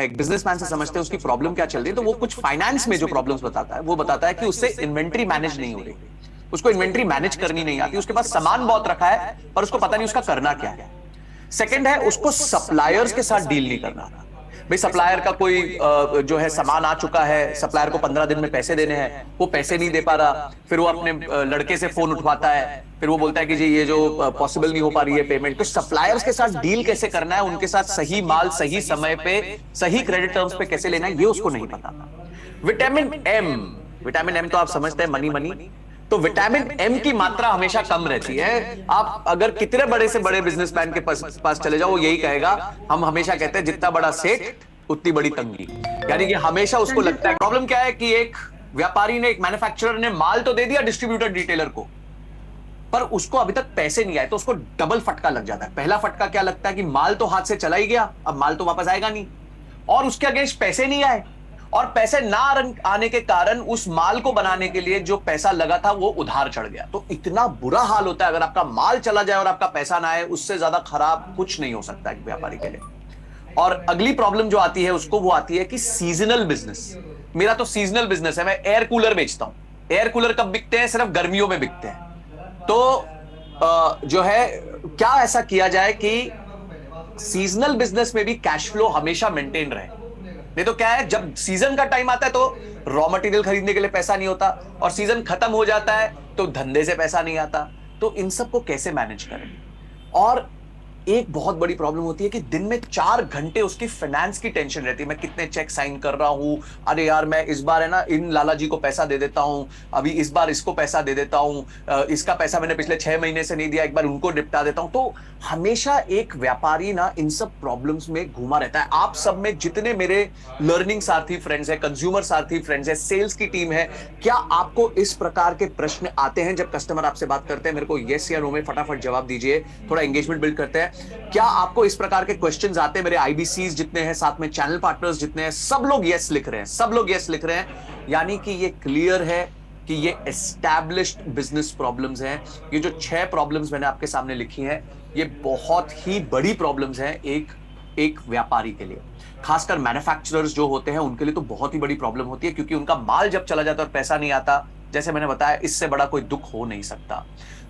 एक बिजनेसमैन से समझते हैं उसकी प्रॉब्लम क्या चल रही है, तो वो कुछ फाइनेंस में जो प्रॉब्लम्स बताता है वो बताता है कि उससे इन्वेंट्री मैनेज नहीं हो रही, उसको इन्वेंट्री मैनेज करनी नहीं आती, उसके पास सामान बहुत रखा है पर उसको पता नहीं उसका करना क्या है। सेकंड है, उसको सप्लायर्स के साथ डील नहीं करना आता। भाई सप्लायर का कोई जो है सामान आ चुका है, सप्लायर को 15 दिन में पैसे देने हैं, वो पैसे नहीं दे पा रहा, फिर वो अपने लड़के से फोन उठवाता है, फिर वो बोलता है कि जी ये जो पॉसिबल नहीं हो पा रही है पेमेंट। तो सप्लायर्स के साथ डील कैसे करना है, उनके साथ सही माल सही समय पे सही क्रेडिट टर्म्स पे कैसे लेना है, ये उसको नहीं पता था। विटामिन एम, विटामिन एम तो आप समझते हैं, मनी मनी। तो विटामिन एम की मात्रा हमेशा कम रहती है। आप अगर कितने बड़े से बड़े बिजनेसमैन के पास चले जाओ, वो यही कहेगा, हम हमेशा कहते हैं जितना बड़ा सेठ उतनी बड़ी तंगी। यानी कि हमेशा उसको संजय लगता है, सर, प्रॉब्लम क्या है कि एक व्यापारी ने, एक मैन्युफैक्चरर ने माल तो दे दिया डिस्ट्रीब्यूटर डिटेलर को, पर उसको अभी तक पैसे नहीं आए, तो उसको डबल फटका लग जाता है। पहला फटका क्या लगता है कि माल तो हाथ से चला ही गया, अब माल तो वापस आएगा नहीं, और उसके अगेंस्ट पैसे नहीं आए, और पैसे ना आने के कारण उस माल को बनाने के लिए जो पैसा लगा था वो उधार चढ़ गया। तो इतना बुरा हाल होता है अगर आपका माल चला जाए और आपका पैसा ना आए, उससे ज्यादा खराब कुछ नहीं हो सकता एक व्यापारी के लिए। और अगली प्रॉब्लम जो आती है उसको, वो आती है कि सीजनल बिजनेस। मेरा तो सीजनल बिजनेस है, मैं एयर कूलर बेचता हूं। एयर कूलर कब बिकते हैं? सिर्फ गर्मियों में बिकते हैं। तो जो है, क्या ऐसा किया जाए कि सीजनल बिजनेस में भी कैश फ्लो हमेशा मेंटेन रहे। नहीं तो क्या है, जब सीजन का टाइम आता है तो रॉ मटेरियल खरीदने के लिए पैसा नहीं होता, और सीजन खत्म हो जाता है तो धंधे से पैसा नहीं आता। तो इन सबको कैसे मैनेज करें? और एक बहुत बड़ी प्रॉब्लम होती है कि दिन में 4 घंटे उसकी फाइनेंस की टेंशन रहती है। मैं कितने चेक साइन कर रहा हूं, अरे यार मैं इस बार है ना इन लाला जी को पैसा दे देता हूं, अभी इस बार इसको पैसा दे देता हूं, इसका पैसा मैंने पिछले 6 महीने से नहीं दिया, एक बार उनको निपटा देता हूं। तो हमेशा एक व्यापारी ना इन सब प्रॉब्लम्स में घूमा रहता है। आप सब में जितने मेरे लर्निंग सारथी फ्रेंड्स है, कंज्यूमर सारथी फ्रेंड्स है, सेल्स की टीम है, क्या आपको इस प्रकार के प्रश्न आते हैं जब कस्टमर आपसे बात करते हैं? मेरे को यस या नो में फटाफट जवाब दीजिए, थोड़ा एंगेजमेंट बिल्ड करते हैं। क्या आपको इस प्रकार के क्वेश्चंस आते हैं? मेरे आईबीसीज जितने हैं, साथ में चैनल पार्टनर्स जितने हैं, सब लोग यस लिख रहे हैं, सब लोग यस लिख रहे हैं। यानी कि ये क्लियर है कि ये एस्टैब्लिश्ड बिजनेस प्रॉब्लम्स हैं। ये जो 6 प्रॉब्लम्स मैंने आपके सामने लिखी हैं, ये बहुत ही बड़ी प्रॉब्लम्स हैं एक एक व्यापारी के लिए। खासकर मैन्युफैक्चरर्स जो होते हैं उनके लिए तो बहुत ही बड़ी प्रॉब्लम होती है, क्योंकि उनका माल जब चला जाता है और पैसा नहीं आता, जैसे मैंने बताया, इससे बड़ा कोई दुख हो नहीं सकता।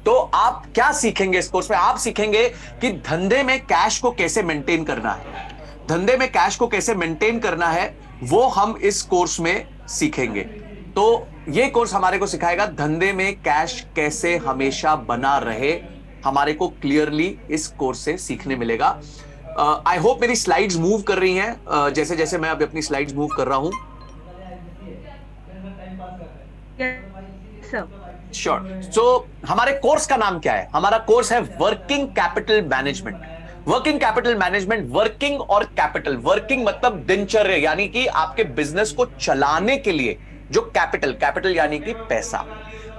तो आप क्या सीखेंगे इस कोर्स में? आप सीखेंगे कि धंधे में कैश को कैसे मेंटेन करना है। धंधे में कैश को कैसे मेंटेन करना है, वो हम इस कोर्स में सीखेंगे। तो ये कोर्स हमारे को सिखाएगा धंधे में कैश कैसे हमेशा बना रहे। हमारे को क्लियरली इस कोर्स से सीखने मिलेगा। आई होप मेरी स्लाइड्स मूव कर रही हैं, जैसे जैसे मैं अभी अपनी स्लाइड्स मूव कर रहा हूं। Yes sir. श्योर। सो हमारे कोर्स का नाम क्या है? हमारा कोर्स है working capital management. Working capital management, working और कैपिटल। वर्किंग मतलब दिनचर्या, यानी कि आपके बिजनेस को चलाने के लिए जो कैपिटल, कैपिटल यानी कि पैसा,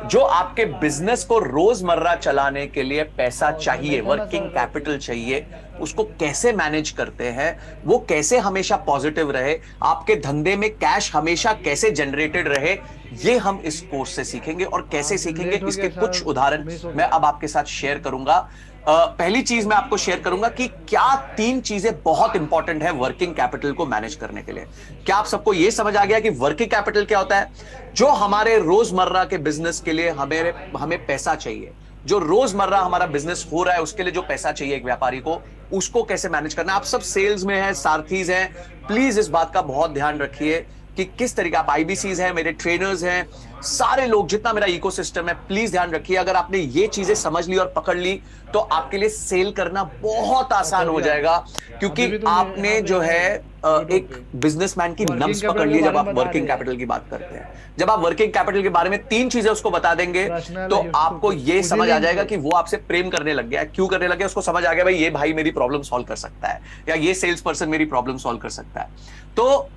जो आपके बिजनेस को रोजमर्रा चलाने के लिए पैसा चाहिए, वर्किंग कैपिटल चाहिए, उसको कैसे मैनेज करते हैं, वो कैसे हमेशा पॉजिटिव रहे, आपके धंधे में कैश हमेशा कैसे जनरेटेड रहे, ये हम इस कोर्स से सीखेंगे। और कैसे सीखेंगे, लेट हो इसके गया कुछ सर, उदाहरण मिस हो मैं गया। अब आपके साथ शेयर करूंगा। पहली चीज मैं आपको शेयर करूंगा कि क्या 3 चीजें बहुत इंपॉर्टेंट है वर्किंग कैपिटल को मैनेज करने के लिए। क्या आप सबको यह समझ आ गया कि वर्किंग कैपिटल क्या होता है? जो हमारे रोजमर्रा के बिजनेस के लिए हमें हमें पैसा चाहिए, जो रोजमर्रा हमारा बिजनेस हो रहा है उसके लिए जो पैसा चाहिए एक व्यापारी को, उसको कैसे मैनेज करना है। आप सब सेल्स में हैं, सारथीज हैं, प्लीज इस बात का बहुत ध्यान रखिए कि किस तरीके, आप आईबीसीज हैं, मेरे ट्रेनर्स हैं, सारे लोग, जितना मेरा इकोसिस्टम है, प्लीज ध्यान रखिए। अगर आपने ये चीजें समझ ली और पकड़ ली तो आपके लिए सेल करना बहुत आसान हो हो गया। जाएगा, अभी क्योंकि भी तुम यहाँ आपने पे जो है है यूट्यूब एक पे बिजनेसमैन की वर्किंग नब्ज पकड़ कैपिटल के ली जब बारे आप में बता वर्किंग रहे हैं। कैपिटल की बात करते हैं। जब आप वर्किंग कैपिटल के बारे में 3 चीजें उसको बता देंगे पर्सनल तो आपको ये समझ आ जाएगा कि पुजिलिंग। वो आपसे प्रेम करने लग गया है। क्यों करने लग गया? उसको समझ आ गया भाई ये भाई मेरी प्रॉब्लम सॉल्व कर सकता है, या ये सेल्स पर्सन मेरी प्रॉब्लम सॉल्व कर सकता है। तो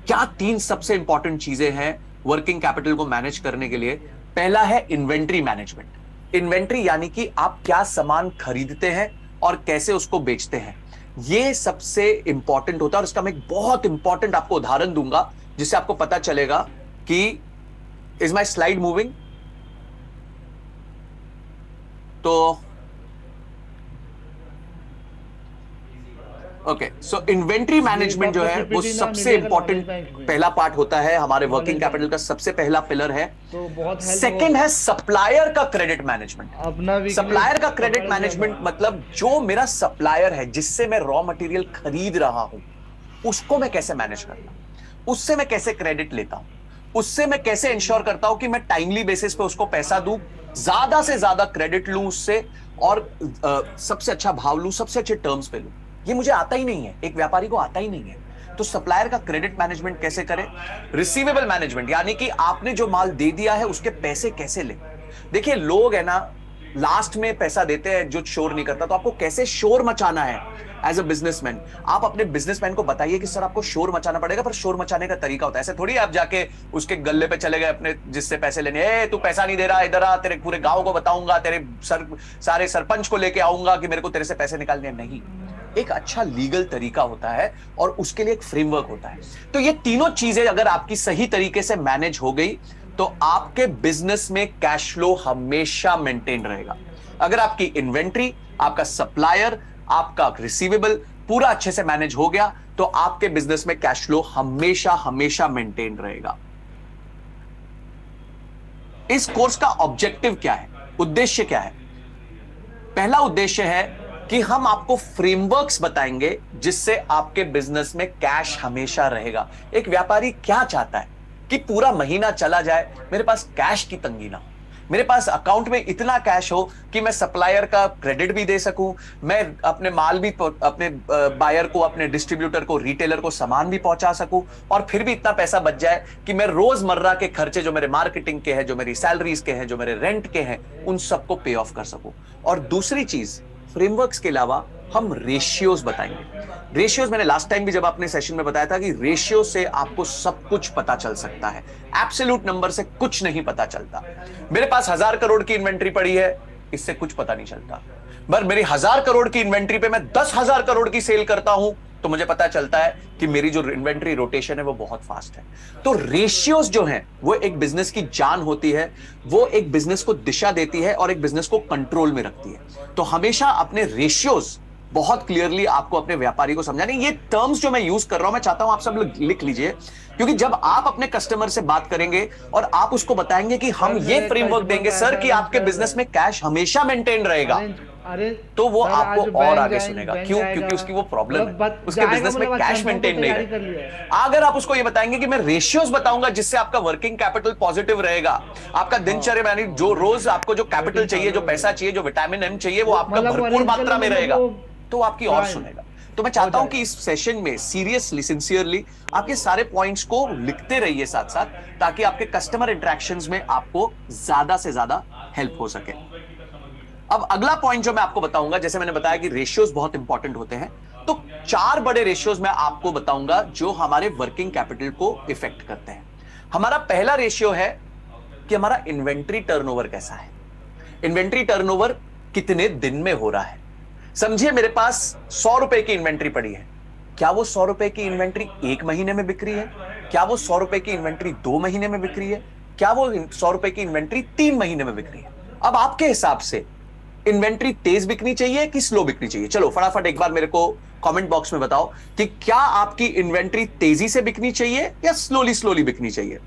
क्या 3 सबसे इंपॉर्टेंट चीजें हैं वर्किंग कैपिटल को मैनेज करने के लिए? पहला है इन्वेंट्री मैनेजमेंट। इन्वेंट्री यानी कि आप क्या सामान खरीदते हैं और कैसे उसको बेचते हैं, ये सबसे इंपॉर्टेंट होता है। और इसका मैं एक बहुत इंपॉर्टेंट आपको उदाहरण दूंगा जिससे आपको पता चलेगा कि इज माई स्लाइड मूविंग? तो ओके, सो इन्वेंट्री मैनेजमेंट जो है वो सबसे इंपॉर्टेंट पहला पार्ट होता है, हमारे वर्किंग कैपिटल का सबसे पहला पिलर है। तो बहुत हेल्प सेकंड है सप्लायर का क्रेडिट मैनेजमेंट। अपना weakness सप्लायर का क्रेडिट पकड़ मैनेजमेंट लेना। मतलब जो मेरा सप्लायर है जिससे मैं रॉ मटेरियल खरीद रहा हूं, उसको मैं कैसे मैनेज करता हूं, उससे मैं कैसे क्रेडिट लेता हूं, उससे मैं कैसे इंश्योर करता हूं कि मैं टाइमली बेसिस पे उसको पैसा दूं, ज्यादा से ज्यादा क्रेडिट लूं उससे, और सबसे अच्छा भाव लूं, सबसे अच्छे टर्म्स पे लूं। ये मुझे आता ही नहीं है, एक व्यापारी को आता ही नहीं है। तो सप्लायर का क्रेडिट मैनेजमेंट कैसे करें? रिसीवेबल मैनेजमेंट, यानी कि आपने जो माल दे दिया है उसके पैसे कैसे लें। देखिए लोग है ना लास्ट में पैसा देते हैं जो शोर नहीं करता, तो आपको कैसे शोर मचाना है एज अ बिजनेसमैन। आप अपने बिजनेसमैन को बताइए कि सर आपको शोर मचाना पड़ेगा, पर शोर मचाने का तरीका होता है। ऐसे थोड़ी आप जाके उसके गल्ले पे चले गए अपने जिससे पैसे लेने, ए तू पैसा नहीं दे रहा, इधर आ, तेरे पूरे गांव को बताऊंगा, तेरे सारे सरपंच को लेके आऊंगा कि मेरे को तेरे से पैसे निकालने। नहीं, एक अच्छा लीगल तरीका होता है और उसके लिए एक फ्रेमवर्क होता है। तो ये तीनों चीजें अगर आपकी सही तरीके से मैनेज हो गई तो आपके बिजनेस में कैश फ्लो हमेशा मेंटेन रहेगा। अगर आपकी इन्वेंट्री, आपका सप्लायर, आपका रिसीवेबल पूरा अच्छे से मैनेज हो गया तो आपके बिजनेस में कैश फ्लो हमेशा हमेशा मेंटेन रहेगा। इस कोर्स का ऑब्जेक्टिव क्या है, उद्देश्य क्या है? पहला उद्देश्य है कि हम आपको फ्रेमवर्क्स बताएंगे जिससे आपके बिजनेस में कैश हमेशा रहेगा। एक व्यापारी क्या चाहता है कि पूरा महीना चला जाए, मेरे पास कैश की तंगी ना हो, मेरे पास अकाउंट में इतना कैश हो कि मैं सप्लायर का क्रेडिट भी दे सकूं, मैं अपने माल भी अपने बायर को, अपने डिस्ट्रीब्यूटर को, रिटेलर को सामान भी पहुंचा सकूं, और फिर भी इतना पैसा बच जाए कि मैं रोजमर्रा के खर्चे जो मेरे मार्केटिंग के हैं, जो मेरी सैलरीज के हैं, जो मेरे रेंट के हैं, उन सबको पे ऑफ कर सकूं। और दूसरी चीज, फ्रेमवर्क्स के अलावा हम रेशियोज बताएंगे। रेशियोज मैंने लास्ट टाइम भी जब आपने सेशन में बताया था कि रेशियो से आपको सब कुछ पता चल सकता है, एब्सोल्यूट नंबर से कुछ नहीं पता चलता। मेरे पास 1000 करोड़ की इन्वेंट्री पड़ी है, इससे कुछ पता नहीं चलता, पर मेरी 1000 करोड़ की इन्वेंट्री पे मैं 10,000 करोड़ की सेल करता हूं तो मुझे पता चलता है कि मेरी जो इन्वेंट्री रोटेशन है वो बहुत फास्ट है। तो रेशियोज जो हैं वो एक बिजनेस की जान होती है, वो एक बिजनेस को दिशा देती है और एक बिजनेस को कंट्रोल में रखती है। तो हमेशा अपने रेशियोज बहुत क्लियरली आपको अपने व्यापारी को समझाने। ये टर्म्स जो मैं यूज कर रहा हूं, मैं चाहता हूं आप सब लोग लिख लीजिए, क्योंकि जब आप अपने कस्टमर से बात करेंगे और आप उसको बताएंगे कि हम ये फ्रेमवर्क देंगे सर कि आपके बिजनेस में कैश हमेशा मेंटेन रहेगा, अरे तो वो सर, आपको आज और बैंक आगे जाएंगे, सुनेगा। बैंक क्यों? जाएगा। क्योंकि उसकी वो प्रॉब्लम है, मतलब उसके जाएगा बिजनेस में मतलब कैश आज मेंटेन नहीं तैयारी कर लिया रहे। है। अगर आप उसको ये बताएंगे कि मैं रेशियोज बताऊंगा जिससे आपका वर्किंग कैपिटल पॉजिटिव रहेगा, आपका दिनचर्या यानी जो रोज आपको जो कैपिटल चाहिए, जो पैसा चाहिए, जो विटामिन एम चाहिए, वो आपका मतलब भरपूर arrange कर मात्रा में लो, रहेगा, वो तो आपकी और fine। सुनेगा। तो मैं चाहता हूं कि इस सेशन में सीरियसली, सिंसियरली आप ये सारे पॉइंट्स को लिखते रहिए साथ साथ, ताकि आपके कस्टमर इंटरेक्शंस में आपको ज्यादा से ज्यादा हेल्प हो सके। अब अगला पॉइंट जो मैं आपको बताऊंगा, जैसे मैंने बताया कि रेशियोज बहुत इंपॉर्टेंट होते हैं, तो 4 बड़े रेशियोज मैं आपको बताऊंगा जो हमारे वर्किंग कैपिटल को इफेक्ट करते हैं। हमारा पहला रेशियो है कि हमारा इन्वेंट्री टर्नओवर कैसा है। इन्वेंट्री टर्नओवर कितने दिन में हो रहा है। समझिए मेरे पास 100 रुपए की इन्वेंट्री पड़ी है, क्या वो 100 रुपए की इन्वेंट्री 1 महीने में बिक्री है? क्या वो 100 रुपए की इन्वेंट्री 2 महीने में बिक्री है? क्या वो 100 रुपए की इन्वेंट्री 3 महीने में बिक्री है? अब आपके हिसाब से इन्वेंट्री तेज बिकनी चाहिए कि स्लो बिकनी चाहिए? चलो फटाफट एक बार मेरे को कमेंट बॉक्स में बताओ कि क्या आपकी इन्वेंट्री तेजी से बिकनी चाहिए या स्लोली स्लोली बिकनी चाहिए?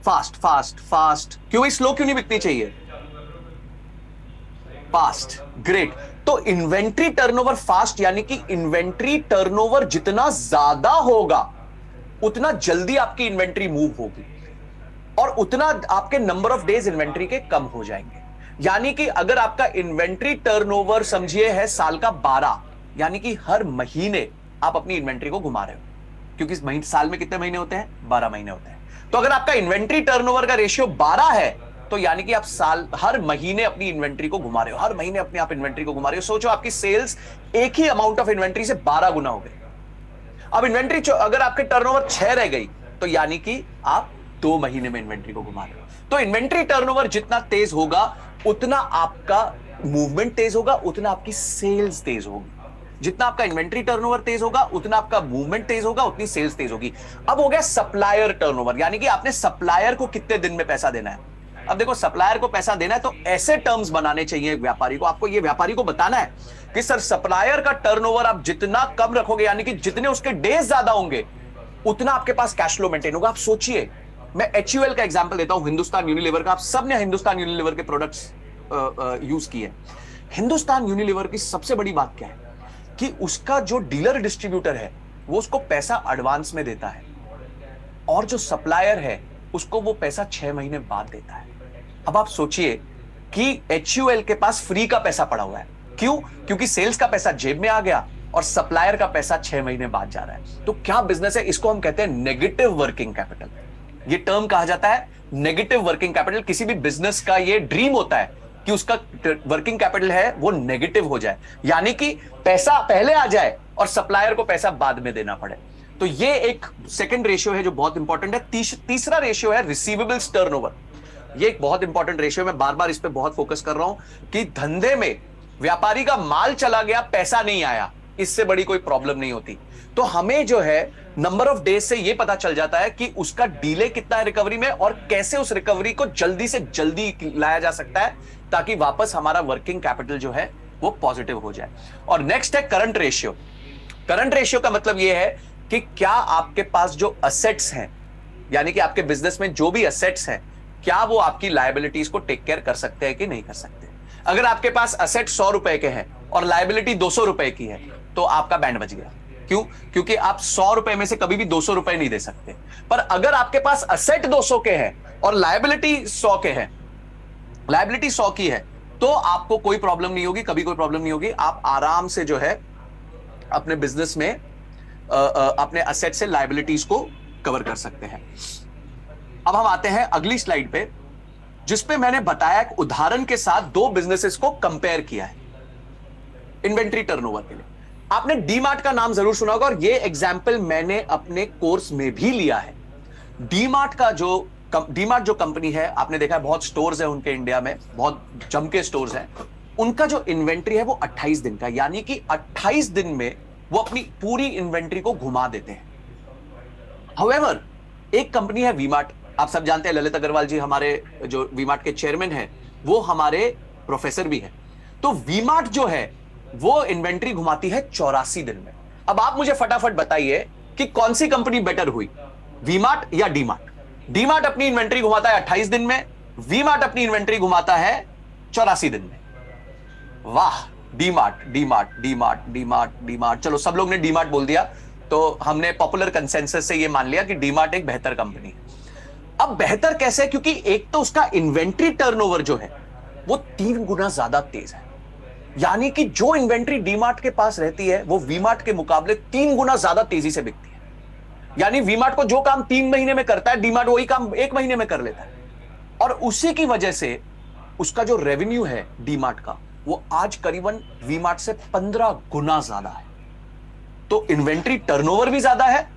फास्ट फास्ट फास्ट, क्यों? स्लो क्यों नहीं बिकनी चाहिए? Fast, great. तो इन्वेंट्री टर्नओवर फास्ट, यानी कि इन्वेंट्री टर्नओवर जितना ज्यादा होगा उतना जल्दी आपकी इन्वेंट्री मूव होगी और उतना आपके नंबर ऑफ डेज इन्वेंट्री के कम हो जाएंगे। यानी कि अगर आपका इन्वेंट्री टर्नओवर समझिए है साल का 12, यानी कि हर महीने आप अपनी इन्वेंट्री को घुमा रहे हो, क्योंकि साल में कितने महीने होते हैं? 12 महीने होते हैं। तो अगर आपका इन्वेंट्री टर्नओवर का रेशियो 12 है तो यानी कि आप हर महीने अपनी इन्वेंट्री को घुमा रहे हो, हर महीने अपनी आप इन्वेंट्री को घुमा रहे हो। सोचो आपकी सेल्स एक ही अमाउंट ऑफ इन्वेंट्री से 12 गुना हो गई। अब इन्वेंट्री अगर आपके टर्नओवर 6 रह गई तो यानी कि आप 2 महीने में इन्वेंट्री को घुमा रहे हो। तो इन्वेंट्री टर्नओवर जितना तेज होगा उतना आपका मूवमेंट तेज होगा, उतना आपकी सेल्स तेज होगी। जितना आपका इन्वेंट्री टर्नओवर तेज होगा उतना आपका मूवमेंट तेज होगा, उतनी सेल्स तेज होगी। अब हो गया सप्लायर टर्नओवर, यानी कि आपने सप्लायर को कितने दिन में पैसा देना है। अब देखो, सप्लायर को पैसा देना है तो ऐसे टर्म्स बनाने चाहिए व्यापारी को। आपको ये व्यापारी को बताना है कि सर, सप्लायर का टर्नओवर आप जितना कम रखोगे, यानी कि जितने उसके डेज ज्यादा होंगे, उतना आपके पास कैश फ्लो मेंटेन होगा। आप सोचिए, मैं HUL का एग्जांपल देता हूं, हिंदुस्तान यूनिलीवर का। आप सबने हिंदुस्तान यूनिलीवर के प्रोडक्ट्स यूज किए। हिंदुस्तान यूनिलीवर की सबसे बड़ी बात क्या है कि उसका जो डीलर डिस्ट्रीब्यूटर है वो उसको पैसा एडवांस में देता है, और जो सप्लायर है उसको वो पैसा 6 महीने बाद देता है। अब आप सोचिए कि HUL के पास फ्री का पैसा पड़ा हुआ है। क्यों? क्योंकि सेल्स का पैसा जेब में आ गया और सप्लायर का पैसा 6 महीने बाद जा रहा है। तो क्या बिजनेस है? इसको हम कहते हैं नेगेटिव वर्किंग कैपिटल। ये टर्म कहा जाता है नेगेटिव वर्किंग कैपिटल। किसी भी बिजनेस का ये ड्रीम होता है कि उसका वर्किंग कैपिटल है वो नेगेटिव हो जाए, यानी कि पैसा पहले आ जाए और सप्लायर को पैसा बाद में देना पड़े। तो ये एक सेकंड रेशियो है जो बहुत इंपॉर्टेंट है। तीसरा रेशियो है रिसीवेबल्स टर्नओवर। ये एक बहुत इंपॉर्टेंट रेशियो, मैं बार बार इस पे बहुत फोकस कर रहा हूं कि धंधे में व्यापारी का माल चला गया, पैसा नहीं आया, इससे बड़ी कोई प्रॉब्लम नहीं होती। तो हमें जो है नंबर ऑफ डेज से यह पता चल जाता है कि उसका डिले कितना है रिकवरी में, और कैसे उस रिकवरी को जल्दी से जल्दी लाया जा सकता है ताकि वापस हमारा वर्किंग कैपिटल जो है वो पॉजिटिव हो जाए। और नेक्स्ट है करंट रेशियो। करंट रेशियो का मतलब यह है कि क्या आपके पास जो असेट्स हैं, यानी कि आपके बिजनेस में जो भी असेट्स हैं, क्या वो आपकी लायबिलिटीज को टेक केयर कर सकते हैं कि नहीं कर सकते। अगर आपके पास असेट 100 रुपए के हैं और लायबिलिटी 200 रुपए की है तो आपका बैंड बच गया। क्यों? क्योंकि आप 100 रुपए में से कभी भी 200 रुपए नहीं दे सकते। पर अगर आपके पास असेट 200 के हैं और लायबिलिटी 100 के हैं, लायबिलिटी 100 की है, तो आपको कोई प्रॉब्लम नहीं होगी, कभी कोई प्रॉब्लम नहीं होगी। आप आराम से जो है अपने बिजनेस में अपने असेट से लायबिलिटीज को कवर कर सकते हैं। अब हम आते हैं अगली स्लाइड पे, जिसपे मैंने बताया एक उदाहरण के साथ दो बिजनेसेस को कंपेयर किया है इन्वेंट्री टर्नओवर के लिए। आपने डीमार्ट का नाम जरूर सुना होगा और ये एग्जाम्पल मैंने अपने कोर्स में भी लिया है। डीमार्ट जो कंपनी है, आपने देखा है बहुत स्टोर्स है उनके इंडिया में, बहुत जम के स्टोर्स हैं। उनका जो इन्वेंट्री है वो 28 दिन का, यानी कि 28 दिन में वो अपनी पूरी इन्वेंट्री को घुमा देते हैं। हाउएवर, एक कंपनी है वीमार्ट, आप सब जानते हैं, ललित अग्रवाल जी हमारे जो वीमार्ट के चेयरमैन हैं, वो हमारे प्रोफेसर भी हैं। तो वीमार्ट जो है वो इन्वेंट्री घुमाती है 84 दिन में। अब आप मुझे फटाफट बताइए कि कौन सी कंपनी बेटर हुई, वीमार्ट या डीमार्ट? डीमार्ट अपनी इन्वेंट्री घुमाता है 28 दिन में, वीमार्ट अपनी इन्वेंट्री घुमाता है 84 दिन में। वाह, डीमार्ट डीमार्ट डीमार्ट डीमार्ट डीमार्ट। चलो, सब लोग ने डीमार्ट बोल दिया तो हमने पॉपुलर कंसेंसस से यह मान लिया कि डीमार्ट एक बेहतर कंपनी है। अब बेहतर कैसे? क्योंकि एक तो उसका इन्वेंट्री टर्नओवर जो है वो 3 गुना ज्यादा तेज है, यानी कि जो इन्वेंट्री डीमार्ट के पास रहती है वो वीमार्ट के मुकाबले 3 गुना ज्यादा तेजी से बिकती है। यानी वीमार्ट को जो काम 3 महीने में करता है, डीमार्ट वही काम 1 महीने में कर लेता है। और उसी की वजह से उसका जो रेवेन्यू है डीमार्ट का, वो आज करीबन वीमार्ट से 15 गुना ज्यादा है। तो इन्वेंट्री टर्नओवर भी ज्यादा है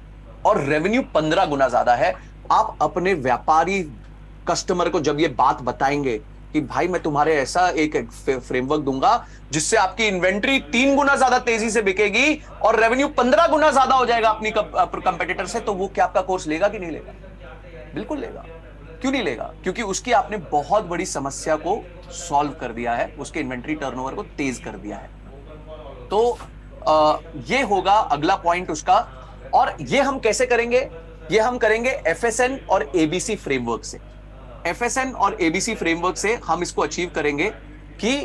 और रेवेन्यू 15 गुना ज्यादा है। आप अपने व्यापारी कस्टमर को जब ये बात बताएंगे कि भाई मैं तुम्हारे ऐसा एक फ्रेमवर्क दूंगा जिससे आपकी इन्वेंट्री 3 गुना ज्यादा तेजी से बिकेगी और रेवेन्यू 15 गुना ज्यादा हो जाएगा अपनी कंपेटिटर से, तो वो क्या आपका कोर्स लेगा कि नहीं लेगा? बिल्कुल लेगा। क्यों नहीं लेगा? क्योंकि उसकी आपने बहुत बड़ी समस्या को सॉल्व कर दिया है, उसके इन्वेंट्री टर्नओवर को तेज कर दिया है। तो ये होगा अगला पॉइंट उसका। और ये हम कैसे करेंगे? ये हम करेंगे FSN और ABC फ्रेमवर्क से। FSN और ABC फ्रेमवर्क से हम इसको अचीव करेंगे कि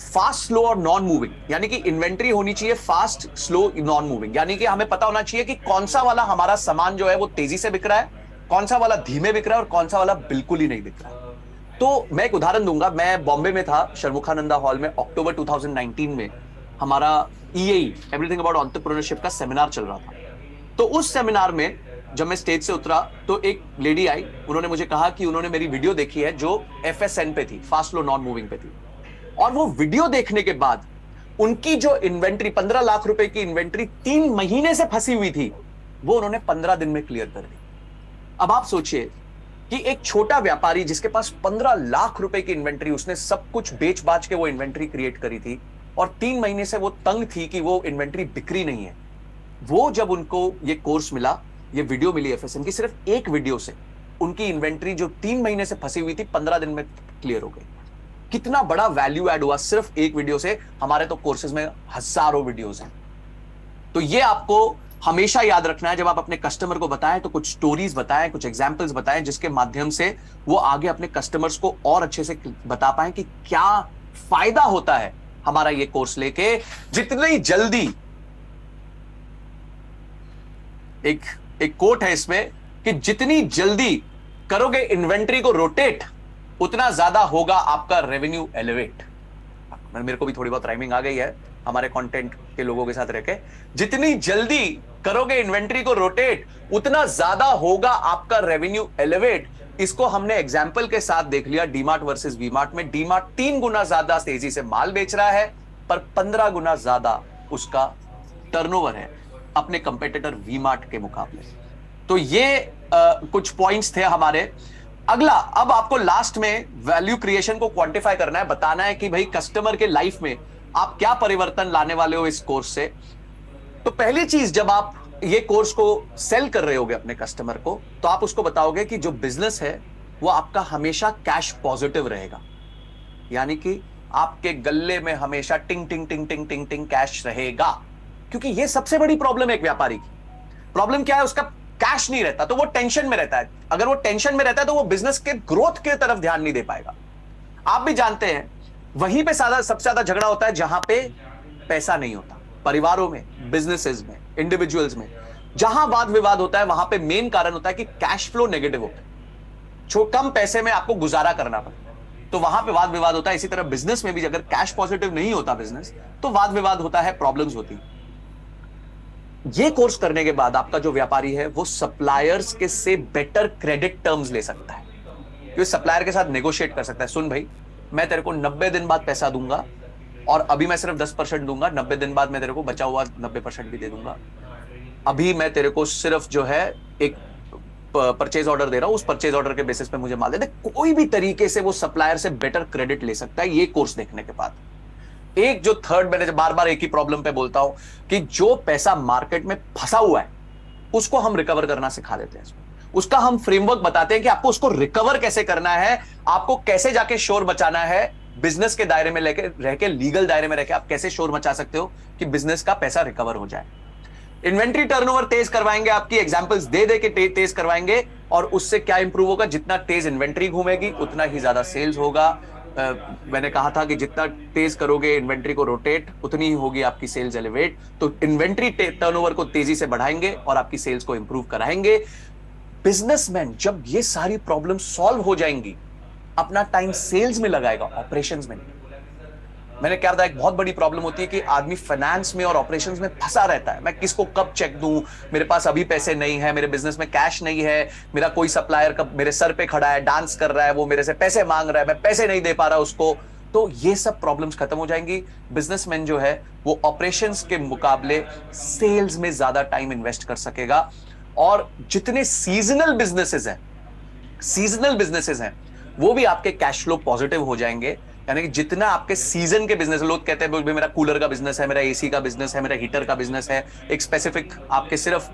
फास्ट, स्लो और नॉन मूविंग, यानी कि इन्वेंट्री होनी चाहिए फास्ट, स्लो, नॉन मूविंग। यानी कि हमें पता होना चाहिए कि कौन सा वाला हमारा सामान जो है वो तेजी से बिक रहा है, कौन सा वाला धीमे बिक रहा है और कौन सा वाला बिल्कुल ही नहीं बिक रहा है। तो मैं एक उदाहरण दूंगा। मैं बॉम्बे में था, शर्मुखानंदा हॉल में, अक्टूबर 2019 में हमारा EAE एवरीथिंग अबाउट एंटरप्रेन्योरशिप का सेमिनार चल रहा था। तो उस सेमिनार में जब मैं स्टेज से उतरा तो एक लेडी आई, उन्होंने मुझे कहा कि उन्होंने मेरी वीडियो देखी है जो FSN पे थी, फास्ट, स्लो, नॉन मूविंग पे थी। और वो वीडियो देखने के बाद उनकी जो इन्वेंट्री 15 लाख रुपए की इन्वेंट्री 3 महीने से फंसी हुई थी, वो उन्होंने 15 दिन में क्लियर कर दी। अब आप सोचिए कि एक छोटा व्यापारी जिसके पास 15 लाख रुपए की इन्वेंट्री, उसने सब कुछ बेच बाच के वो इन्वेंट्री क्रिएट करी थी और 3 महीने से वो तंग थी कि वो इन्वेंट्री बिक्री नहीं है। वो जब उनको ये कोर्स मिला, ये वीडियो मिली FSN की, सिर्फ एक वीडियो से उनकी इन्वेंट्री जो 3 महीने से फंसी हुई थी 15 दिन में क्लियर हो गई। कितना बड़ा वैल्यू ऐड हुआ सिर्फ एक वीडियो से। हमारे तो कोर्सेज में हजारों वीडियोस हैं। तो ये आपको हमेशा याद रखना है, जब आप अपने कस्टमर को बताएं तो कुछ स्टोरीज बताएं, कुछ एग्जांपल्स बताएं, जिसके माध्यम से वो आगे अपने कस्टमर्स को और अच्छे से बता पाए कि क्या फायदा होता है हमारा ये कोर्स लेके। जितनी जल्दी, एक कोट है इसमें कि जितनी जल्दी करोगे इन्वेंट्री को रोटेट, उतना ज्यादा होगा आपका रेवेन्यू एलिवेट। मेरे को भी थोड़ी बहुत राइमिंग आ गई है हमारे कंटेंट के लोगों के साथ रहकर। जितनी जल्दी करोगे इन्वेंट्री को रोटेट, उतना ज्यादा होगा आपका रेवेन्यू एलिवेट। इसको हमने एग्जांपल के साथ देख लिया डीमार्ट वर्सेस वीमार्ट में। डीमार्ट 3 गुना ज्यादा तेजी से माल बेच रहा है, पर 15 गुना ज्यादा उसका टर्नओवर है अपने कंपेटिटर वीमार्ट के मुकाबले। तो ये कुछ पॉइंट्स थे हमारे। अगला, अब आपको लास्ट में वैल्यू क्रिएशन को क्वांटिफाई करना है, बताना है कि भाई कस्टमर के लाइफ में आप क्या परिवर्तन लाने वाले हो इस कोर्स से। तो पहली चीज, जब आप ये कोर्स को सेल कर रहे होगे अपने कस्टमर को, तो आप उसको बताओगे कि जो बिजनेस है वो आपका हमेशा कैश पॉजिटिव रहेगा, यानी कि आपके गल्ले में हमेशा टिंग टिंग टिंग टिंग टिंग टिंग कैश रहेगा। क्योंकि ये सबसे बड़ी प्रॉब्लम है एक व्यापारी की। प्रॉब्लम क्या है? उसका कैश नहीं रहता, तो वो टेंशन में रहता है। अगर वो टेंशन में रहता है तो वो बिजनेस के ग्रोथ की तरफ ध्यान नहीं दे पाएगा। आप भी जानते हैं, वहीं पे सबसे ज्यादा झगड़ा होता है जहां पे पैसा नहीं होता। परिवारों में, बिजनेसेस में, इंडिविजुअल्स में जहां वाद विवाद होता है, वहां पे मेन कारण होता है कि कैश फ्लो नेगेटिव होता है। कम पैसे में आपको गुजारा करना पड़ता है, तो वहां पे वाद विवाद होता है। इसी तरह बिजनेस में भी अगर कैश पॉजिटिव नहीं होता बिजनेस, तो वाद विवाद होता है, प्रॉब्लम्स होती है। ये कोर्स करने के बाद आपका जो व्यापारी है वो सप्लायर्स के से बेटर क्रेडिट टर्म्स ले सकता है, क्योंकि सप्लायर के साथ नेगोशिएट कर सकता है। सुन भाई, मैं तेरे को 90 दिन बाद पैसा दूंगा, और अभी मैं सिर्फ 10% दूंगा, 90 दिन बाद मैं तेरे को बचा हुआ 90% भी दे दूंगा। अभी मैं तेरे को सिर्फ जो है एक परचेज ऑर्डर दे रहा हूं, उस परचेज ऑर्डर के बेसिस पे मुझे माल दे दे। कोई भी तरीके से वो सप्लायर से बेटर क्रेडिट ले सकता है ये कोर्स देखने के बाद। एक जो थर्ड, मैंने बार बार एक ही प्रॉब्लम पे बोलता हूं कि जो पैसा मार्केट में फंसा हुआ है उसको हम रिकवर करना सिखा देते हैं। उसका हम फ्रेमवर्क बताते हैं कि आपको उसको रिकवर कैसे करना है, आपको कैसे जाके शोर बचाना है। बिजनेस के दायरे में लेके रह के, लीगल दायरे में रह के आप कैसे शोर मचा सकते हो कि बिजनेस का पैसा रिकवर हो जाए। इन्वेंट्री टर्नओवर तेज करवाएंगे, आपकी एग्जांपल्स दे दे के तेज करवाएंगे। और उससे क्या इंप्रूव होगा? जितना तेज इन्वेंट्री घूमेगी उतना ही ज्यादा सेल्स होगा। मैंने कहा था कि जितना तेज करोगे इन्वेंट्री को रोटेट, उतनी ही होगी आपकी सेल्स एलिवेट। तो इन्वेंट्री टर्नओवर को तेजी से बढ़ाएंगे और आपकी सेल्स को इंप्रूव कराएंगे। बिजनेसमैन जब ये सारी प्रॉब्लम सॉल्व हो जाएंगी, अपना टाइम सेल्स में लगाएगा, ऑपरेशंस में नहीं। मैंने क्या बताया, एक बहुत बड़ी प्रॉब्लम होती है कि आदमी फाइनेंस में और ऑपरेशंस में फंसा रहता है। मैं किसको कब चेक दूं, मेरे पास अभी पैसे नहीं है, मेरे बिजनेस में कैश नहीं है, मेरा कोई सप्लायर कब मेरे सर पे खड़ा है, डांस कर रहा है, वो मेरे से पैसे मांग रहा है, मैं पैसे नहीं दे पा रहा उसको। तो ये सब प्रॉब्लम्स खत्म हो जाएंगी। बिजनेसमैन जो है वो ऑपरेशंस के मुकाबले सेल्स में ज्यादा टाइम इन्वेस्ट कर सकेगा। और जितने सीजनल बिजनेसेस हैं वो भी आपके कैश फ्लो पॉजिटिव हो जाएंगे। यानी कि जितना आपके सीजन के बिजनेस, लोग कहते हैं मेरा कूलर का बिजनेस है, मेरा एसी का बिजनेस है, मेरा हीटर का बिजनेस है, एक स्पेसिफिक आपके सिर्फ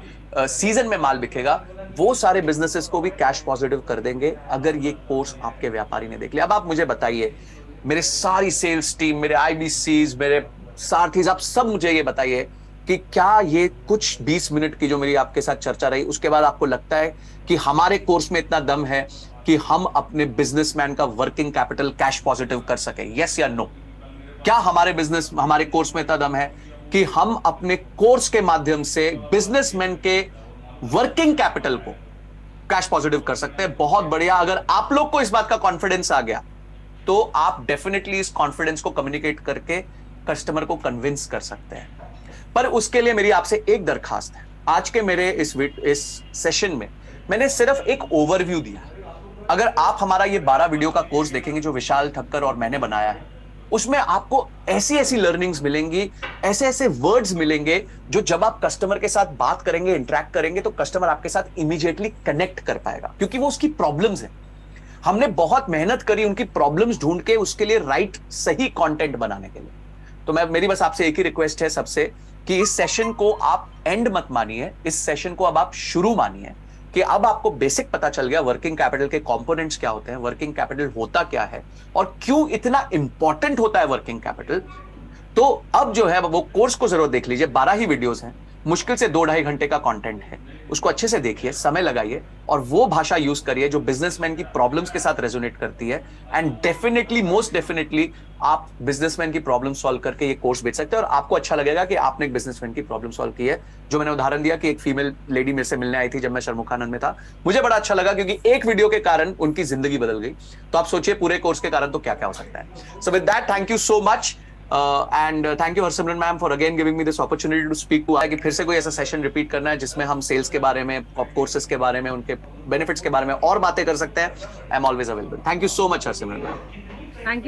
सीजन में माल बिकेगा, वो सारे बिजनेसेस को भी कैश पॉजिटिव कर देंगे अगर ये कोर्स आपके व्यापारी ने देख लिया। अब आप मुझे बताइए, मेरे सारी सेल्स टीम, मेरे आईबीसीज, मेरे सारथीज, आप सब मुझे ये बताइए कि क्या ये कुछ 20 मिनट की जो मेरी आपके साथ चर्चा रही, उसके बाद आपको लगता है कि हमारे कोर्स में इतना दम है कि हम अपने बिजनेसमैन का वर्किंग कैपिटल कैश पॉजिटिव कर सके? यस या नो? क्या हमारे कोर्स में इतना दम है कि हम अपने कोर्स के माध्यम से बिजनेसमैन के वर्किंग कैपिटल को कैश पॉजिटिव कर सकते हैं? बहुत बढ़िया। अगर आप लोग को इस बात का कॉन्फिडेंस आ गया तो आप डेफिनेटली इस कॉन्फिडेंस को कम्युनिकेट करके कस्टमर को कन्विंस कर सकते हैं। पर उसके लिए मेरी आपसे एक दरखास्त है। आज के मेरे इस सेशन में मैंने सिर्फ एक ओवरव्यू दिया है। अगर आप हमारा ये 12 वीडियो का कोर्स देखेंगे जो विशाल ठक्कर और मैंने बनाया है, उसमें आपको ऐसी ऐसी लर्निंग्स मिलेंगी, ऐसे ऐसे वर्ड्स मिलेंगे जो जब आप कस्टमर के साथ बात करेंगे, इंटरेक्ट करेंगे, तो कस्टमर आपके साथ इमीडिएटली कनेक्ट कर पाएगा, क्योंकि वो उसकी प्रॉब्लम्स है। हमने बहुत मेहनत करी उनकी प्रॉब्लम्स ढूंढ के उसके लिए राइट सही कंटेंट बनाने के लिए। तो मेरी बस आपसे एक ही रिक्वेस्ट है सबसे कि इस सेशन को आप एंड मत मानिए, इस सेशन को अब आप शुरू मानिए। कि अब आपको बेसिक पता चल गया वर्किंग कैपिटल के कंपोनेंट्स क्या होते हैं, वर्किंग कैपिटल होता क्या है और क्यों इतना इंपॉर्टेंट होता है वर्किंग कैपिटल। तो अब जो है वो कोर्स को जरूर देख लीजिए, 12 ही वीडियोस हैं, मुश्किल से 2-2.5 घंटे का कंटेंट है, उसको अच्छे से देखिए, समय लगाइए और वो भाषा यूज करिए जो बिजनेसमैन की प्रॉब्लम्स के साथ रेजोनेट करती है। एंड डेफिनेटली, मोस्ट डेफिनेटली, आप बिजनेसमैन की प्रॉब्लम सॉल्व करके ये कोर्स बेच सकते हैं और आपको अच्छा लगेगा कि आपने एक बिजनेसमैन की प्रॉब्लम सॉल्व की है। जो मैंने उदाहरण दिया कि एक फीमेल लेडी मेरे से मिलने आई थी जब मैं शर्मुखानंद में था, मुझे बड़ा अच्छा लगा क्योंकि एक वीडियो के कारण उनकी जिंदगी बदल गई। तो आप सोचिए पूरे कोर्स के कारण तो क्या क्या हो सकता है। So with that, thank you so much and thank you Harsimran ma'am for again giving me this opportunity to speak to. कि फिर से कोई ऐसा सेशन रिपीट करना है जिसमें हम सेल्स के बारे में, कोर्सेज के बारे में, उनके बेनिफिट्स के बारे में और बातें कर सकते हैं, I am always available. Thank you so much Harsimran ma'am. Thank you.